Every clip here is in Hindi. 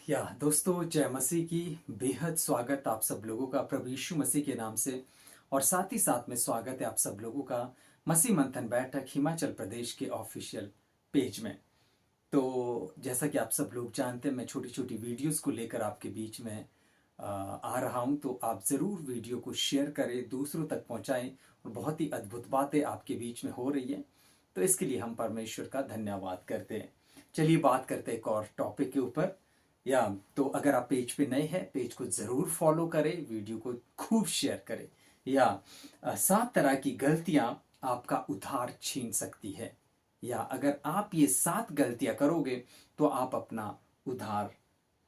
या दोस्तों, जय मसीह की। बेहद स्वागत आप सब लोगों का प्रभु यीशु मसीह के नाम से। और साथ ही साथ में स्वागत है आप सब लोगों का मसीह मंथन बैठक हिमाचल प्रदेश के ऑफिशियल पेज में। तो जैसा कि आप सब लोग जानते हैं, मैं छोटी छोटी वीडियोस को लेकर आपके बीच में आ रहा हूं। तो आप ज़रूर वीडियो को शेयर करें, दूसरों तक पहुंचाएं। और बहुत ही अद्भुत बातें आपके बीच में हो रही है, तो इसके लिए हम परमेश्वर का धन्यवाद करते हैं। चलिए बात करते हैं एक और टॉपिक के ऊपर। या तो अगर आप पेज पे नए हैं, पेज को ज़रूर फॉलो करें, वीडियो को खूब शेयर करें। या 7 तरह की गलतियां आपका उद्धार छीन सकती है। या अगर आप ये 7 गलतियां करोगे तो आप अपना उद्धार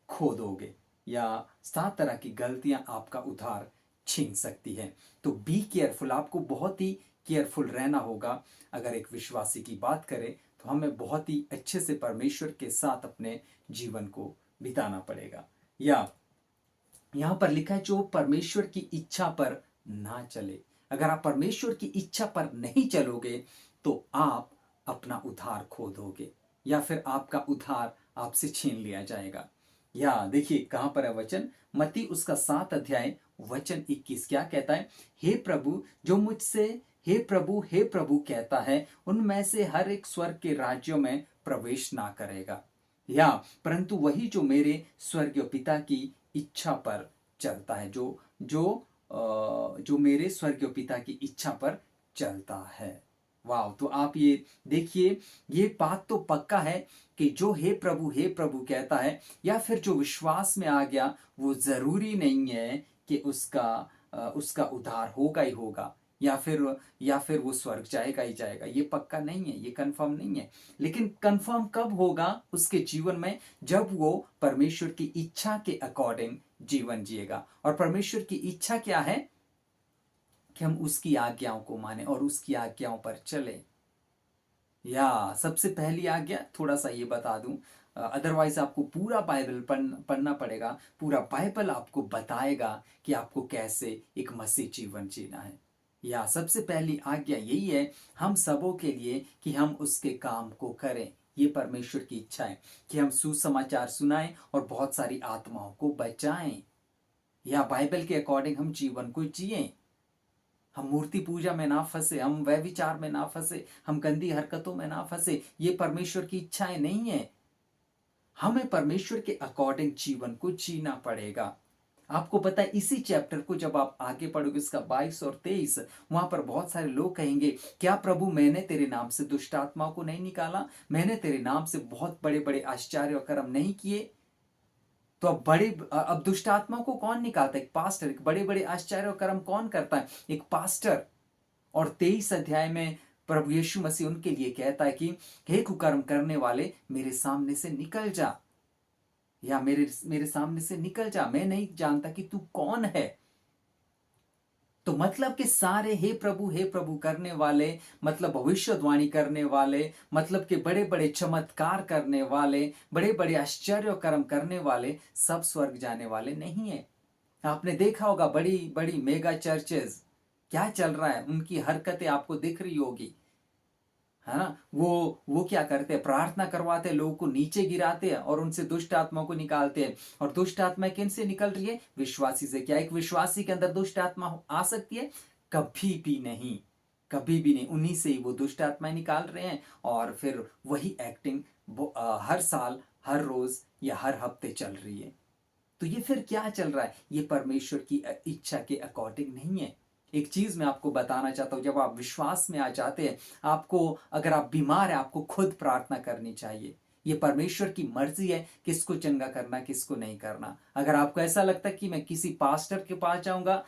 खो दोगे। या 7 तरह की गलतियां आपका उद्धार छीन सकती है। तो बी केयरफुल, आपको बहुत ही केयरफुल रहना होगा। अगर एक विश्वासी की बात करें तो हमें बहुत ही अच्छे से परमेश्वर के साथ अपने जीवन को बिताना पड़ेगा। या यहां पर लिखा है, जो परमेश्वर की इच्छा पर ना चले। अगर आप परमेश्वर की इच्छा पर नहीं चलोगे तो आप अपना उद्धार खो दोगे, या फिर आपका उद्धार आपसे छीन लिया जाएगा। या देखिए कहां पर है वचन, मत्ती उसका 7 अध्याय वचन 21 क्या कहता है। हे प्रभु, जो मुझसे हे प्रभु कहता है, उनमें से हर एक स्वर्ग के राज्यों में प्रवेश ना करेगा, या परंतु वही जो मेरे स्वर्गीय पिता की इच्छा पर चलता है। जो मेरे स्वर्गीय पिता की इच्छा पर चलता है। वाह! तो आप ये देखिए, ये बात तो पक्का है कि जो हे प्रभु कहता है, या फिर जो विश्वास में आ गया, वो जरूरी नहीं है कि उसका उद्धार होगा ही होगा, या फिर वो स्वर्ग जाएगा ही जाएगा। ये पक्का नहीं है, ये कंफर्म नहीं है। लेकिन कंफर्म कब होगा उसके जीवन में, जब वो परमेश्वर की इच्छा के अकॉर्डिंग जीवन जिएगा। और परमेश्वर की इच्छा क्या है कि हम उसकी आज्ञाओं को माने और उसकी आज्ञाओं पर चले। या सबसे पहली आज्ञा थोड़ा सा ये बता दूं, अदरवाइज आपको पूरा बाइबल पढ़ना पड़ेगा। पूरा बाइबल आपको बताएगा कि आपको कैसे एक मसीह जीवन जीना है। या सबसे पहली आज्ञा यही है हम सबों के लिए कि हम उसके काम को करें। ये परमेश्वर की इच्छा है कि हम सुसमाचार सुनाएं और बहुत सारी आत्माओं को बचाएं। या बाइबल के अकॉर्डिंग हम जीवन को जिएं। हम मूर्ति पूजा में ना फंसे, हम व्यभिचार में ना फंसे, हम गंदी हरकतों में ना फंसे। ये परमेश्वर की इच्छाएं नहीं है। हमें परमेश्वर के अकॉर्डिंग जीवन को जीना पड़ेगा। आपको पता है, इसी चैप्टर को जब आप आगे पढ़ोगे, इसका 22 और 23, वहां पर बहुत सारे लोग कहेंगे, क्या प्रभु मैंने तेरे नाम से दुष्ट आत्माओं को नहीं निकाला, मैंने तेरे नाम से बहुत बड़े बड़े आश्चर्य और कर्म नहीं किए। तो अब दुष्ट आत्माओं को कौन निकालता है? एक पास्टर। एक बड़े बड़े आश्चर्य और कर्म कौन करता है? एक पास्टर। और 23 अध्याय में प्रभु यीशु मसीह उनके लिए कहता है कि हे कुकर्म करने वाले, मेरे सामने से निकल जा। या मेरे मेरे सामने से निकल जा, मैं नहीं जानता कि तू कौन है। तो मतलब कि सारे हे प्रभु करने वाले, मतलब भविष्यवाणी करने वाले, मतलब कि बड़े बड़े चमत्कार करने वाले, बड़े बड़े आश्चर्य कर्म करने वाले सब स्वर्ग जाने वाले नहीं है। आपने देखा होगा बड़ी बड़ी मेगा चर्चेज, क्या चल रहा है, उनकी हरकतें आपको दिख रही होगी, है ना। वो क्या करते हैं, प्रार्थना करवाते हैं, लोगों को नीचे गिराते हैं और उनसे दुष्ट आत्मा को निकालते हैं। और दुष्ट आत्मा किन से निकल रही है? विश्वासी से। क्या एक विश्वासी के अंदर दुष्ट आत्मा आ सकती है? कभी भी नहीं, कभी भी नहीं। उन्हीं से ही वो दुष्ट आत्माएं निकाल रहे हैं। और फिर वही एक्टिंग हर साल, हर रोज या हर हफ्ते चल रही है। तो ये फिर क्या चल रहा है? ये परमेश्वर की इच्छा के अकॉर्डिंग नहीं है। एक चीज मैं आपको बताना चाहता हूं, जब आप विश्वास में आ जाते हैं, आपको, अगर आप बीमार हैं, आपको खुद प्रार्थना करनी चाहिए। ये परमेश्वर की मर्जी है किसको चंगा करना, किसको नहीं करना। अगर आपको ऐसा लगता है कि मैं किसी पास्टर के पास जाऊंगा,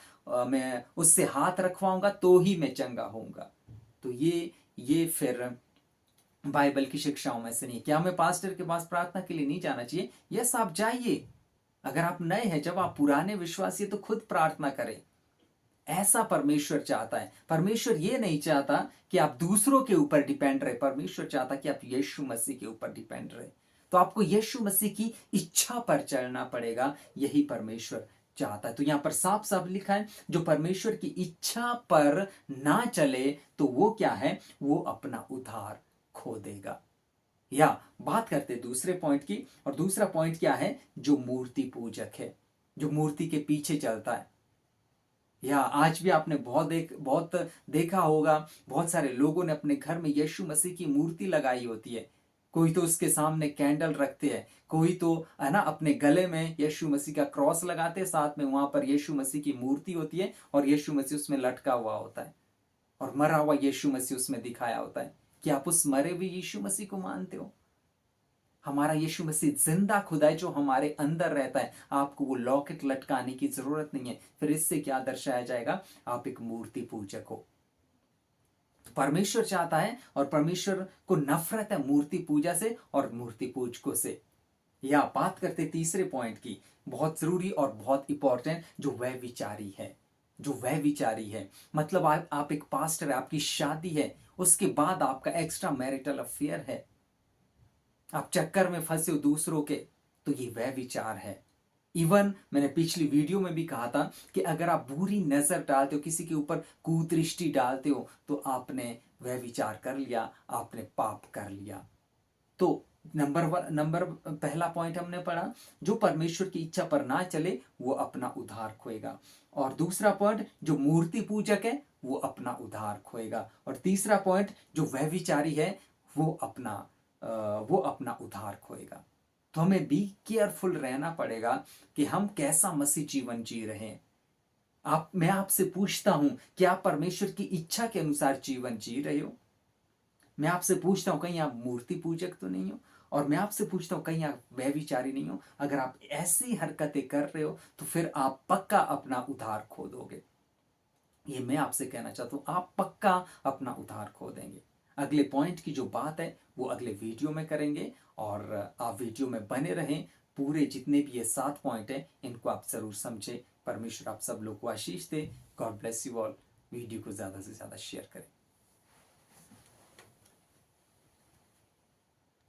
मैं उससे हाथ रखवाऊंगा तो ही मैं चंगा होऊंगा, तो ये फिर बाइबल की शिक्षाओं में से नहीं। क्या हमें पास्टर के पास प्रार्थना के लिए नहीं जाना चाहिए? यस, आप जाइए। अगर आप नए हैं, जब आप पुराने विश्वासी हैं, तो खुद प्रार्थना करें। ऐसा परमेश्वर चाहता है। परमेश्वर ये नहीं चाहता कि आप दूसरों के ऊपर डिपेंड रहे। परमेश्वर चाहता कि आप यीशु मसीह के ऊपर डिपेंड रहे। तो आपको यीशु मसीह की इच्छा पर चलना पड़ेगा। यही परमेश्वर चाहता है। तो यहां पर साफ साफ लिखा है, जो परमेश्वर की इच्छा पर ना चले तो वो क्या है? वो अपना उद्धार खो देगा। या बात करते हैं दूसरे पॉइंट की, और दूसरा पॉइंट क्या है? जो मूर्ति पूजक है, जो मूर्ति के पीछे चलता है। या आज भी आपने बहुत देखा होगा, बहुत सारे लोगों ने अपने घर में यीशु मसीह की मूर्ति लगाई होती है। कोई तो उसके सामने कैंडल रखते हैं, कोई तो है ना अपने गले में यीशु मसीह का क्रॉस लगाते हैं, साथ में वहां पर यीशु मसीह की मूर्ति होती है और यीशु मसीह उसमें लटका हुआ होता है और मरा हुआ यीशु मसीह उसमें दिखाया होता है। कि आप उस मरे हुए यीशु मसीह को मानते हो? हमारा यीशु मसीह जिंदा खुदा है जो हमारे अंदर रहता है। आपको वो लॉकेट लटकाने की जरूरत नहीं है। फिर इससे क्या दर्शाया जाएगा? आप एक मूर्ति पूजक हो। परमेश्वर चाहता है और परमेश्वर को नफरत है मूर्ति पूजा से और मूर्ति पूजकों से। या बात करते तीसरे पॉइंट की, बहुत जरूरी और बहुत इंपॉर्टेंट, जो वह विचारी है। जो वह विचारी है मतलब आप एक पास्टर है, आपकी शादी है, उसके बाद आपका एक्स्ट्रा मैरिटल अफेयर है, आप चक्कर में फंसे हो दूसरों के, तो ये वह विचार है। इवन मैंने पिछली वीडियो में भी कहा था कि अगर आप बुरी नजर डालते हो, किसी के ऊपर कुदृष्टि डालते हो, तो आपने वह विचार कर लिया, आपने पाप कर लिया। तो नंबर पहला पॉइंट हमने पढ़ा, जो परमेश्वर की इच्छा पर ना चले वो अपना उद्धार खोएगा। और दूसरा पॉइंट, जो मूर्ति पूजक है वो अपना उद्धार खोएगा। और तीसरा पॉइंट, जो वह विचारी है वो अपना उद्धार खोएगा। तो हमें बी केयरफुल रहना पड़ेगा कि हम कैसा मसीह जीवन जी रहे हैं। मैं आपसे पूछता हूं कि आप परमेश्वर की इच्छा के अनुसार जीवन जी रहे हो? मैं आपसे पूछता हूं कहीं आप मूर्ति पूजक तो नहीं हो? और मैं आपसे पूछता हूं कहीं आप व्यभिचारी नहीं हो? अगर आप ऐसी हरकतें कर रहे हो तो फिर आप पक्का अपना उद्धार खो दोगे। ये मैं आपसे कहना चाहता हूं, आप पक्का अपना उद्धार खो देंगे। अगले पॉइंट की जो बात है वो अगले वीडियो में करेंगे, और आप वीडियो में बने रहें। पूरे जितने भी ये 7 पॉइंट हैं इनको आप जरूर समझें। परमेश्वर आप सब लोग को आशीष दे। God bless you all. Video को ज्यादा से ज्यादा शेयर करें।